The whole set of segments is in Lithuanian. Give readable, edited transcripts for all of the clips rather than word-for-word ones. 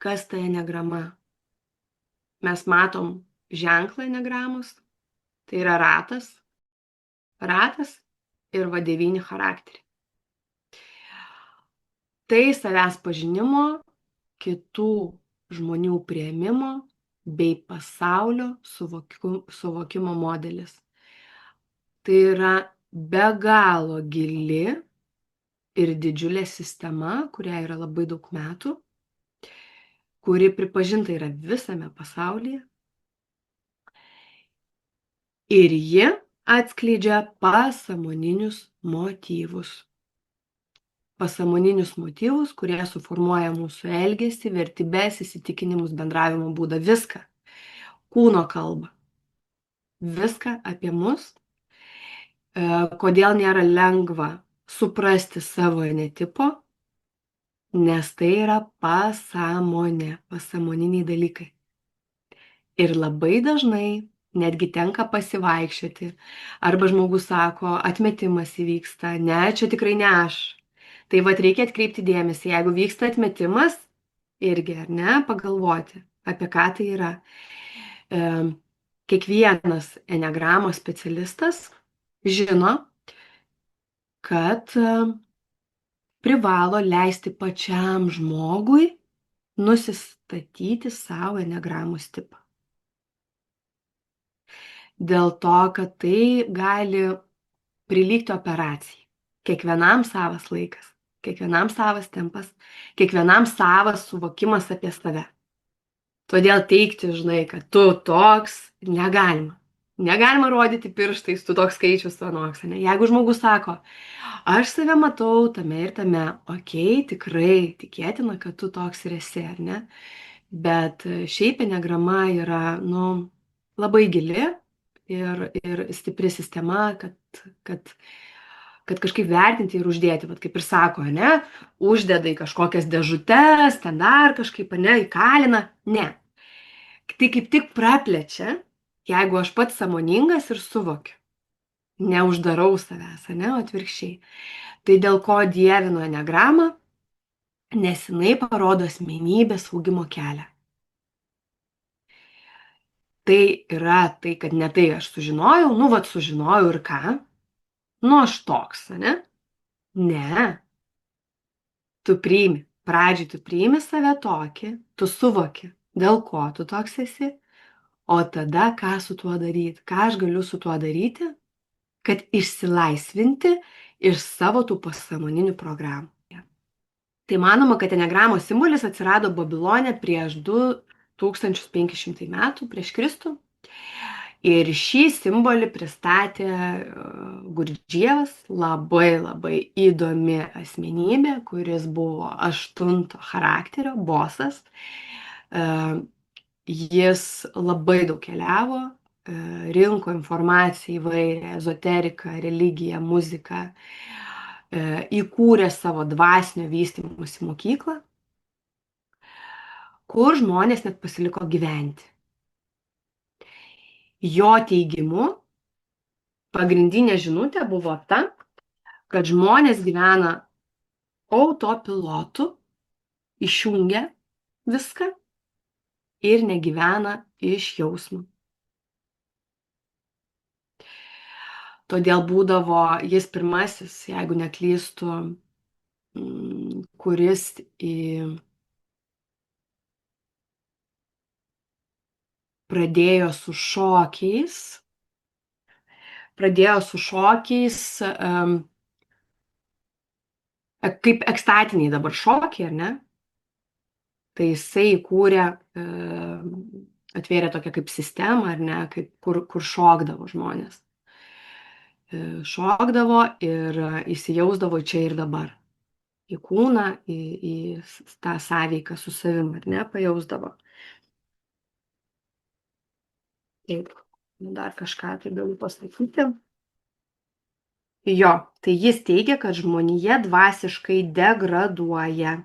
Kas tai enegrama? Mes matom ženklą enegramos, tai yra ratas ir va 9 charakteriai. Tai savęs pažinimo, kitų žmonių priėmimo bei pasaulio suvokimo modelis. Tai yra be galo gili ir didžiulė sistema, kuriai yra labai daug metų, kuri pripažinta yra visame pasaulyje. Ir ji atskleidžia pasąmoninius motyvus. Pasąmoninius motyvus, kurie suformuoja mūsų elgesį, vertybes, įsitikinimus, bendravimo būdą, viską. Kūno kalbą. Viską apie mus. Kodėl nėra lengva suprasti savo enetipo, nes tai yra pasąmonė, pasąmoniniai dalykai. Ir labai dažnai netgi tenka pasivaikščioti, arba žmogus sako, atmetimas įvyksta, ne, čia tikrai ne aš. Tai vat reikia atkreipti dėmesį, jeigu vyksta atmetimas, irgi, ar ne, pagalvoti, apie ką tai yra. Kiekvienas enegramos specialistas žino, kad privalo leisti pačiam žmogui nusistatyti savo enegramos tipą. Dėl to, kad tai gali prilygti operacijai. Kiekvienam savas laikas, kiekvienam savas tempas, kiekvienam savas suvokimas apie save. Todėl teigti, žinai, kad tu toks, negalima. Negalima rodyti pirštais, tu toks skaičius, tu anoks. Jeigu žmogus sako, aš save matau tame ir tame, okei, tikrai tikėtina, kad tu toks ir esi, ar ne? Bet šiaip enegrama yra, labai gili ir stipri sistema, kad kažkaip vertinti ir uždėti, vat kaip ir sako, ne, uždeda į kažkokias dėžutes, ten dar kažkaip, ne, įkalina, ne. Tai kaip tik praplečia, jeigu aš pats sąmoningas ir suvokiu. Neuždarau savęs, ne, o atvirkščiai. Tai dėl ko dievinu enegramą, nes jinai parodo asmenybės augimo kelią. Tai yra tai, kad ne tai aš sužinojau, sužinojau ir ką? Aš toks, ne? Ne. Tu priimi. Pradžiai tu priimi save tokį, tu suvoki, dėl ko tu toks esi, o tada ką su tuo daryti, ką aš galiu su tuo daryti, kad išsilaisvinti iš savo tų pasąmoninių programų. Tai manoma, kad enegramos simbolis atsirado Babilone prieš 2500 metų prieš Kristų. Ir šį simbolį pristatė Gurdžievas, labai įdomi asmenybė, kuris buvo 8 charakterio, bosas. Jis labai daug keliavo, rinko informaciją įvairią, ezoteriką, religiją, muziką, įkūrė savo dvasinio vystymosi mokyklą, kur žmonės net pasiliko gyventi. Jo teigimu, pagrindinė žinutė buvo ta, kad žmonės gyvena autopilotu, išjungia viską ir negyvena iš jausmų. Todėl būdavo jis pirmasis, jeigu neklystu, kuris pradėjo su šokiais, kaip ekstatiniai dabar šokiai, ar ne? Tai jisai įkūrė, atvėrė tokią kaip sistemą, ar ne, kur šokdavo žmonės. Šokdavo ir įsijausdavo čia ir dabar. Į kūną, į tą sąveiką su savim, ar ne, pajausdavo. Taip, dar kažką tai galiu pasakyti. Jo, tai jis teigia, kad žmonija dvasiškai degraduoja,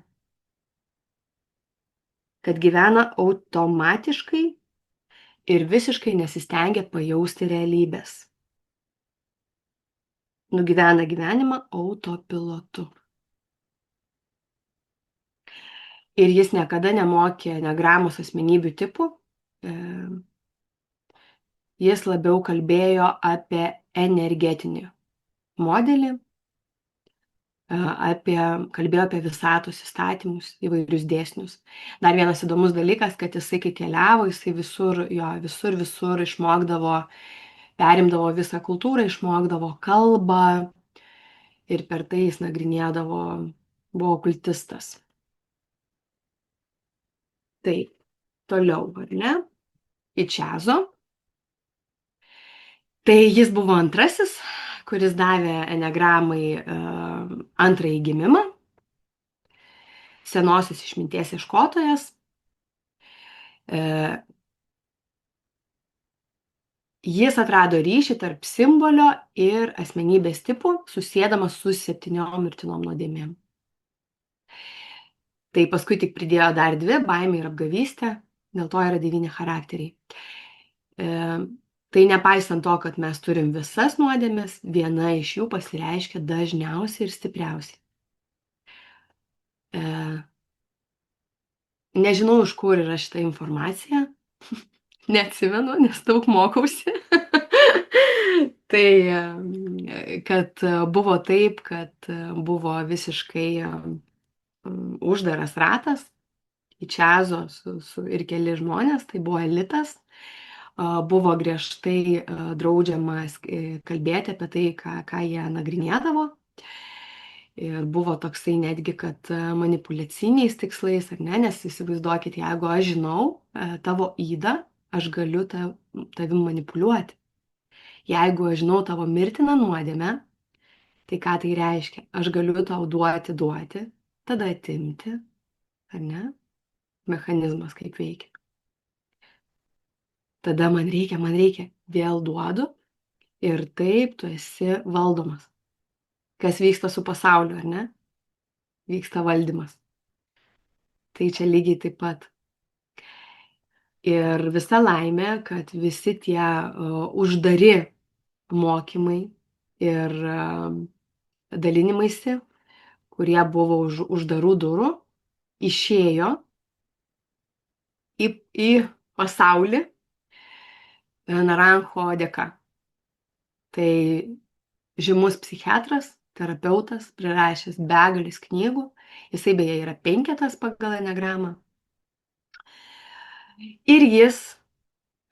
kad gyvena automatiškai ir visiškai nesistengia pajausti realybės. Nugyvena gyvenimą autopilotu. ir jis niekada nemokė enegramos asmenybių tipų. Jis labiau kalbėjo apie energetinį modelį, kalbėjo apie visatos įstatymus, įvairius dėsnius. Dar vienas įdomus dalykas, kad jisai, kai keliavo, jisai visur išmokdavo, perimdavo visą kultūrą, išmokdavo kalbą ir per tai jis nagrinėdavo, buvo okultistas. Tai toliau, ar ne? Ičiazo. Tai jis buvo antrasis, kuris davė enegramai antrąjį gimimą, senosios išminties ieškotojas. Jis atrado ryšį tarp simbolio ir asmenybės tipų, susėdamas su 7 mirtinom nuodėmėm. Tai paskui tik pridėjo dar 2 - baimė ir apgavystė, dėl to yra 9 charakteriai. Tai nepaisant to, kad mes turim visas nuodėmės, viena iš jų pasireiškia dažniausiai ir stipriausiai. Nežinau, iš kur yra šita informacija, neatsimenu, nes daug mokausi. Tai, kad buvo taip, kad buvo visiškai uždaras ratas, Ičiazo ir keli žmonės, tai buvo elitas. Buvo griežtai draudžiama kalbėti apie tai, ką jie nagrinėdavo. Ir buvo toksai netgi, kad manipuliaciniais tikslais, ar ne, nes įsivaizduokit, jeigu aš žinau tavo ydą, aš galiu tavim manipuliuoti. Jeigu aš žinau tavo mirtiną nuodėmę, tai ką tai reiškia? Aš galiu tau duoti, tada atimti, ar ne? Mechanizmas kaip veikia. Tada man reikia, vėl duodu ir taip tu esi valdomas. Kas vyksta su pasauliu, ar ne? Vyksta valdymas. Tai čia lygiai taip pat. Ir visa laimė, kad visi tie uždari mokymai ir dalinimaisi, kurie buvo už uždarų durų, išėjo į pasaulį Naranjo dėka. Tai žymus psichiatras, terapeutas, prirašęs begalis knygų, jisai beje yra 5 pagal enegramą. Ir jis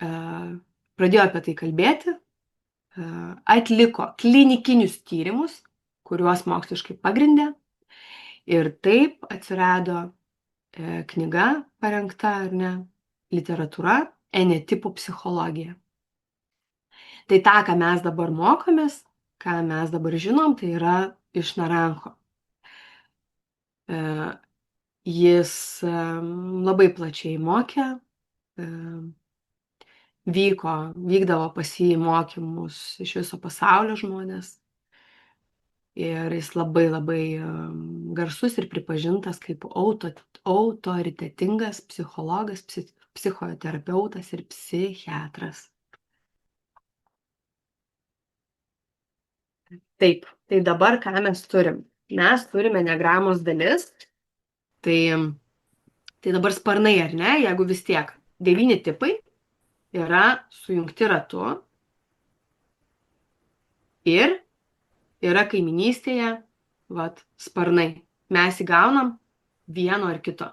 pradėjo apie tai kalbėti, atliko klinikinius tyrimus, kuriuos moksliškai pagrindė, ir taip atsirado knyga parengta, ar ne, literatūra, enetipų psichologija. Tai tą, ką mes dabar mokomės, ką mes dabar žinom, tai yra iš Naranjo. Jis labai plačiai mokė, vykdavo pas jį mokymus iš viso pasaulio žmonės. Ir jis labai garsus ir pripažintas kaip autoritetingas psichologas, psichoterapeutas ir psichiatras. Taip, tai dabar ką mes turim? Mes turime enegramos dalis, tai dabar sparnai, ar ne, jeigu vis tiek 9 tipai yra sujungti ratu ir yra kaiminystėje, sparnai. Mes įgaunam vieno ar kito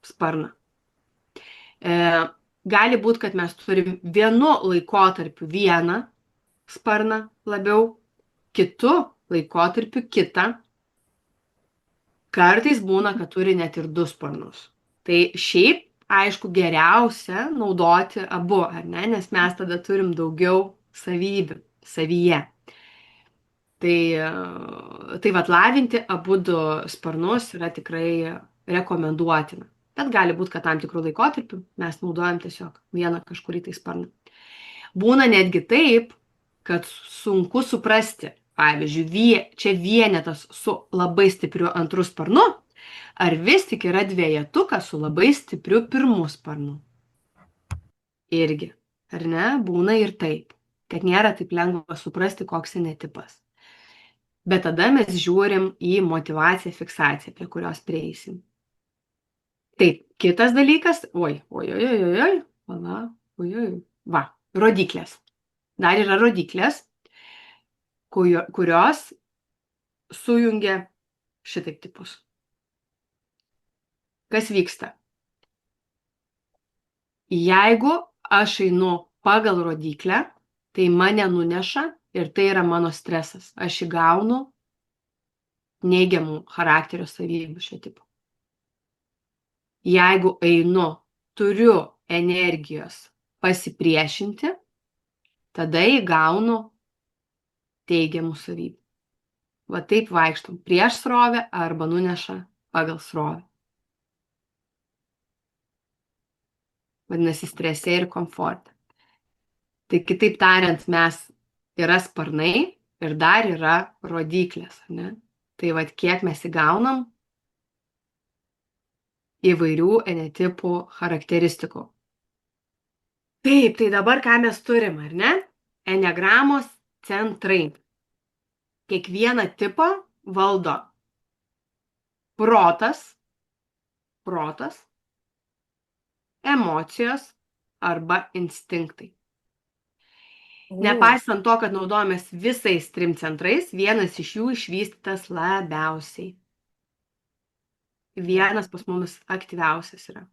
sparną. Gali būti, kad mes turim vienu laikotarpiu vieną sparną labiau, kitu laikotarpiu kitą. Kartais būna, kad turi net ir 2 sparnus. Tai šiaip, aišku, geriausia naudoti abu, ar ne, nes mes tada turim daugiau savybių savyje. Tai lavinti abudu sparnus yra tikrai rekomenduotina. Bet gali būti, kad tam tikrų laikotarpių mes naudojam tiesiog vieną kažkurį tai sparną. Būna netgi taip, kad sunku suprasti, pavyzdžiui, čia vienetas su labai stipriu antru sparnu, ar vis tik yra dvejetukas su labai stipriu pirmu sparnu. Irgi, ar ne, būna ir taip, kad nėra taip lengva suprasti, koks enetipas. Bet tada mes žiūrim į motyvaciją, fiksaciją, prie kurios prieisim. Taip, kitas dalykas, va, rodiklės. Dar yra rodiklės, kurios sujungia šitaip tipus. Kas vyksta? Jeigu aš einu pagal rodiklę, tai mane nuneša ir tai yra mano stresas. Aš įgaunu neigiamų charakterio savybių šio tipo. Jeigu einu, turiu energijos pasipriešinti, tada įgaunu teigiamų savybių. Va taip vaikštom prieš srovę arba nuneša pagal srovę. Vadinasi, strese ir komforte. Tai kitaip tariant, yra sparnai ir dar yra rodiklės. Ne? Tai vad kiek mes įgaunam įvairių enetipų charakteristikų. Taip, tai dabar ką mes turim, ar ne? Enegramos centrai. Kiekvieną tipą valdo protas, emocijos arba instinktai. Nepaisant to, kad naudojamės visais 3 centrais, vienas iš jų išvystytas labiausiai. Vienas pas mumis aktyviausias yra.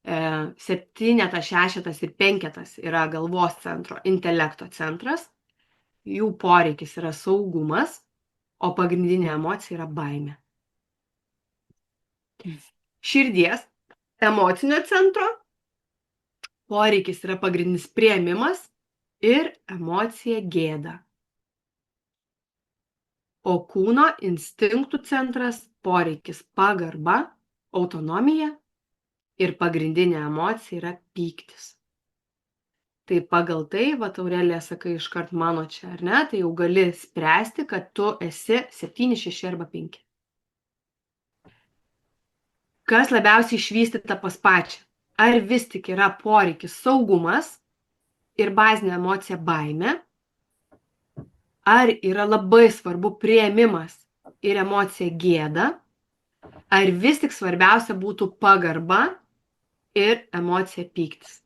7, 6 ir 5 yra galvos centro, intelekto centras. Jų poreikis yra saugumas, o pagrindinė emocija yra baimė. Širdies, emocinio centro poreikis yra pagrindinis priėmimas ir emocija gėda. O kūno instinktų centras poreikis pagarba, autonomija ir pagrindinė emocija yra pyktis. Tai pagal tai, va, Aurelija, sakai iškart mano čia, ar ne, tai jau gali spręsti, kad tu esi 7, 6 arba 5. Kas labiausiai išvystyta pas pačią? Ar vis tik yra poreikis saugumas ir bazinė emocija baimė? Ar yra labai svarbu priėmimas ir emocija gėda? Ar vis tik svarbiausia būtų pagarba ir emocija pyktis?